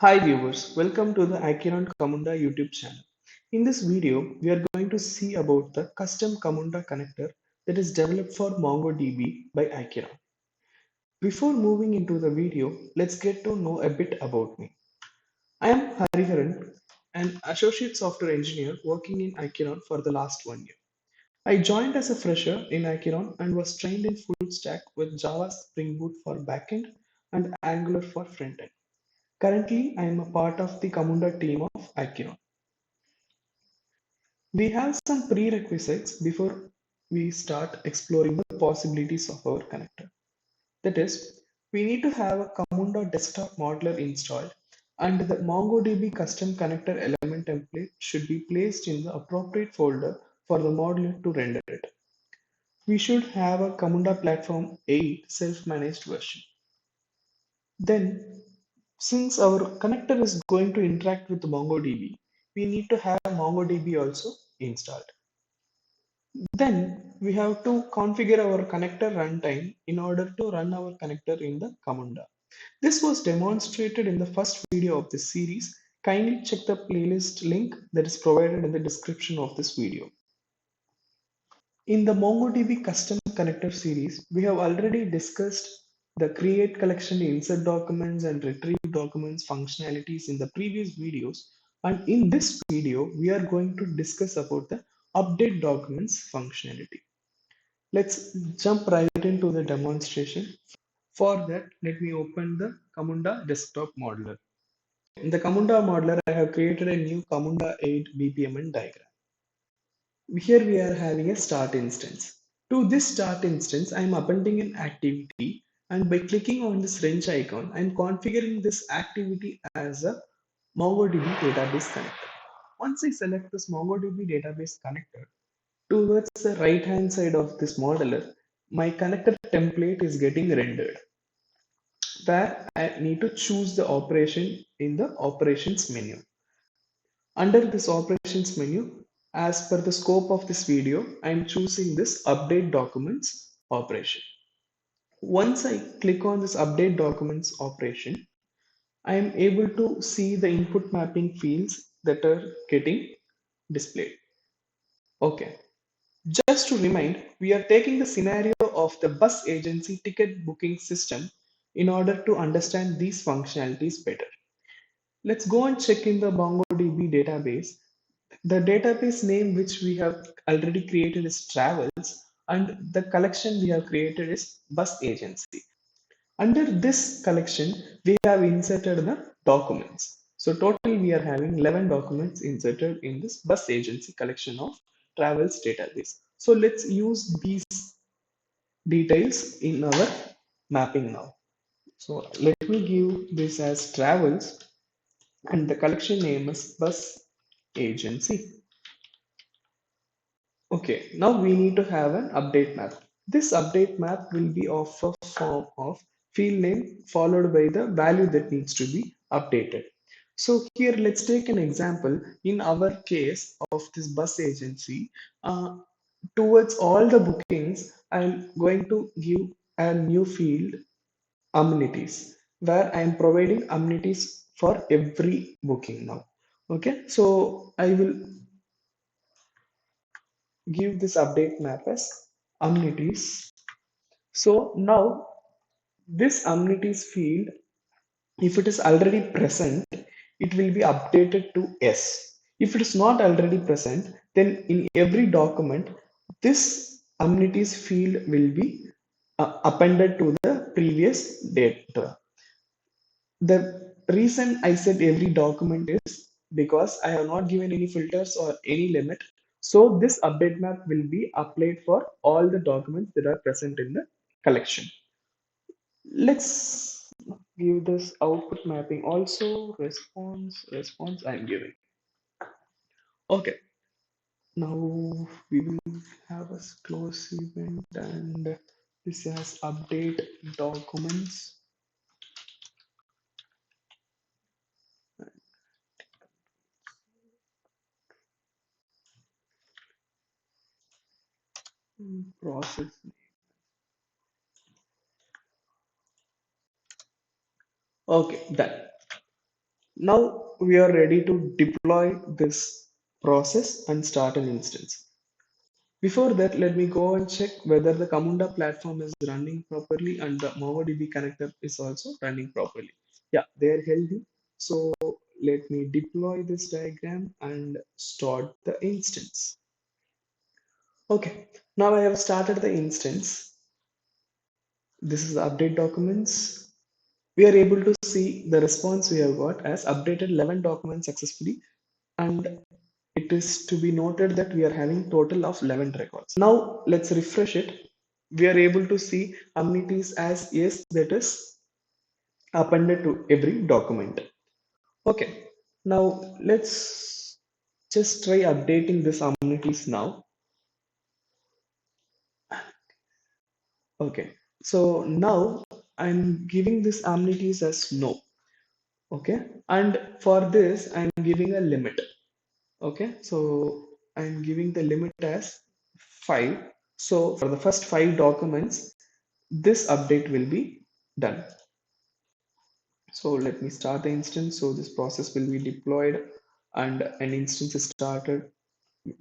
Hi viewers, welcome to the Acheron Camunda YouTube channel. In this video, we are going to see about the custom Camunda connector that is developed for MongoDB by Acheron. Before moving into the video, let's get to know a bit about me. I am Hariharan, an associate software engineer working in Acheron for the last 1 year. I joined as a fresher in Acheron and was trained in full stack with Java Spring Boot for backend and Angular for frontend. Currently, I am a part of the Camunda team of Acheron. We have some prerequisites before we start exploring the possibilities of our connector. That is, we need to have a Camunda desktop modeler installed, and the MongoDB custom connector element template should be placed in the appropriate folder for the modeler to render it. We should have a Camunda Platform 8 self-managed version. Then, since our connector is going to interact with MongoDB, we need to have MongoDB also installed. Then we have to configure our connector runtime in order to run our connector in the Camunda. This was demonstrated in the first video of this series. Kindly check the playlist link that is provided in the description of this video. In the MongoDB custom connector series, we have already discussed the create collection, insert documents, and retrieve documents functionalities in the previous videos. And in this video, we are going to discuss about the update documents functionality. Let's jump right into the demonstration. For that, let me open the Camunda desktop modeler. In the Camunda modeler, I have created a new Camunda 8 BPMN diagram. Here we are having a start instance. To this start instance, I am appending an activity, and by clicking on this wrench icon, I am configuring this activity as a MongoDB database connector. Once I select this MongoDB database connector, towards the right hand side of this modeler, my connector template is getting rendered, where I need to choose the operation in the operations menu. Under this operations menu, as per the scope of this video, I am choosing this update documents operation. Once I click on this update documents operation, I am able to see the input mapping fields that are getting displayed. Okay. Just to remind, we are taking the scenario of the bus agency ticket booking system in order to understand these functionalities better. Let's go and check in the MongoDB database. The database name which we have already created is travels, and the collection we have created is bus agency. Under this collection, we have inserted the documents. So total we are having 11 documents inserted in this bus agency collection of travels database. So let's use these details in our mapping now. So let me give this as travels, and the collection name is bus agency. Okay, now we need to have an update map. This update map will be of a form of field name followed by the value that needs to be updated. So here let's take an example. In our case of this bus agency, towards all the bookings, I'm going to give a new field amenities where I'm providing amenities for every booking now. Okay, so I will give this update map as amenities. So now this amenities field, if it is already present, it will be updated to S. If it is not already present, then in every document, this amenities field will be appended to the previous data. The reason I said every document is because I have not given any filters or any limit. So this update map will be applied for all the documents that are present in the collection. Let's give this output mapping also response I'm giving. Okay, now we will have a close event, and this has update documents process. Okay, done. Now we are ready to deploy this process and start an instance. Before that, let me go and check whether the Camunda platform is running properly and the MongoDB connector is also running properly. Yeah, they are healthy. So let me deploy this diagram and start the instance. Okay, now I have started the instance. This is the update documents. We are able to see the response we have got as updated 11 documents successfully, and it is to be noted that we are having total of 11 records. Now let's refresh it. We are able to see amenities as yes, that is appended to every document. Okay, now let's just try updating this amenities now. Okay, so now I'm giving this amenities as no. Okay, and for this I'm giving a limit. Okay, so I'm giving the limit as 5. So for the first 5 documents, this update will be done. So let me start the instance. So this process will be deployed and an instance is started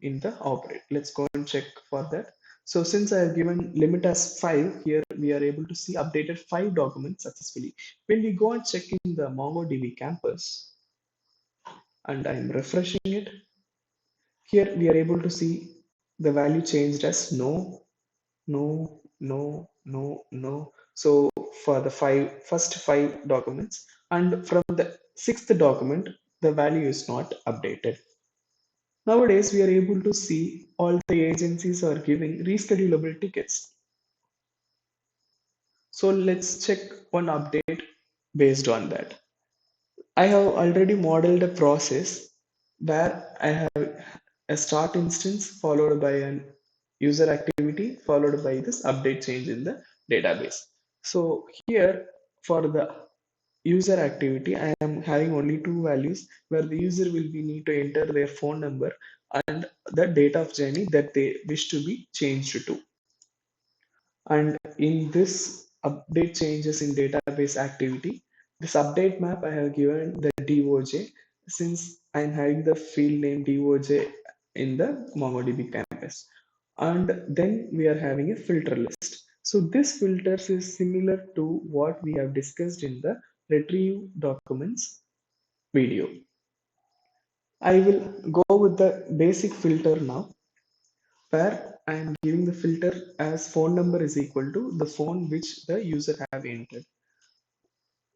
in the operate. Let's go and check for that. So since I have given limit as 5, here we are able to see updated 5 documents successfully. When we go and check in the MongoDB campus and I'm refreshing it, here we are able to see the value changed as no, no, no, no, no. So for the first five documents, and from the sixth document, the value is not updated. Nowadays, we are able to see all the agencies are giving reschedulable tickets. So let's check one update based on that. I have already modeled a process where I have a start instance followed by an user activity followed by this update change in the database. So here for the user activity, I am having only two values where the user will be need to enter their phone number and the date of journey that they wish to be changed to. And in this update changes in database activity, this update map I have given the DOJ since I'm having the field name DOJ in the MongoDB campus. And then we are having a filter list. So this filters is similar to what we have discussed in the retrieve documents video. I will go with the basic filter now where I am giving the filter as phone number is equal to the phone which the user have entered.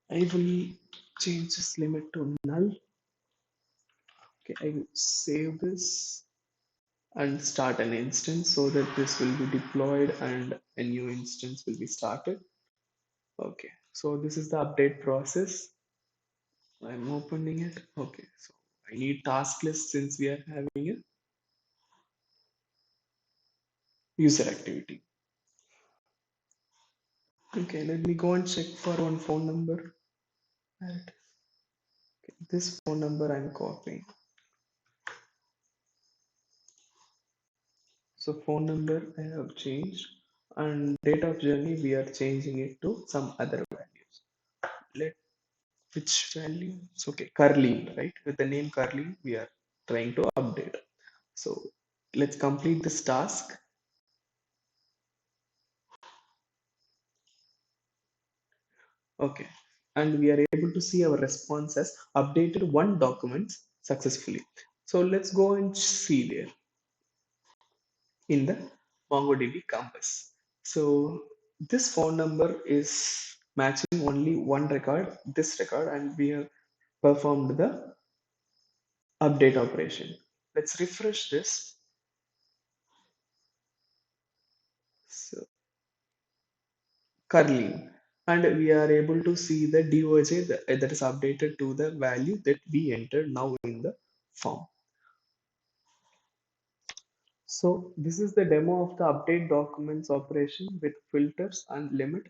I will change this limit to null. Okay, I will save this and start an instance so that this will be deployed and a new instance will be started. Okay, so this is the update process. I'm opening it. Okay, so I need task list since we are having a user activity. Okay, let me go and check for one phone number. Right. Okay, this phone number I'm copying. So phone number I have changed and date of journey we are changing it to some other values. Let which value? It's okay, Curly, right? With the name Curly, we are trying to update. So let's complete this task. Okay. And we are able to see our response as updated one document successfully. So let's go and see there in the MongoDB campus. So this phone number is matching only one record, this record, and we have performed the update operation. Let's refresh this. So curly, and we are able to see the DOJ that is updated to the value that we entered now in the form. So this is the demo of the update documents operation with filters and limit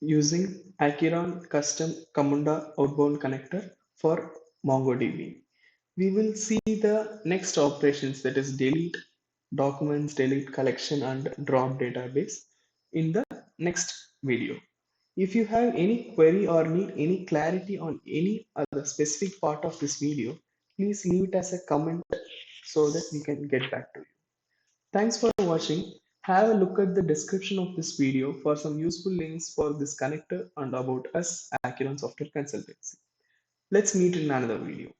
using Acheron custom Camunda outbound connector for MongoDB. We will see the next operations that is delete documents, delete collection and drop database in the next video. If you have any query or need any clarity on any other specific part of this video, please leave it as a comment so that we can get back to you. Thanks for watching. Have a look at the description of this video for some useful links for this connector and about us, Acheron Software Consultancy. Let's meet in another video.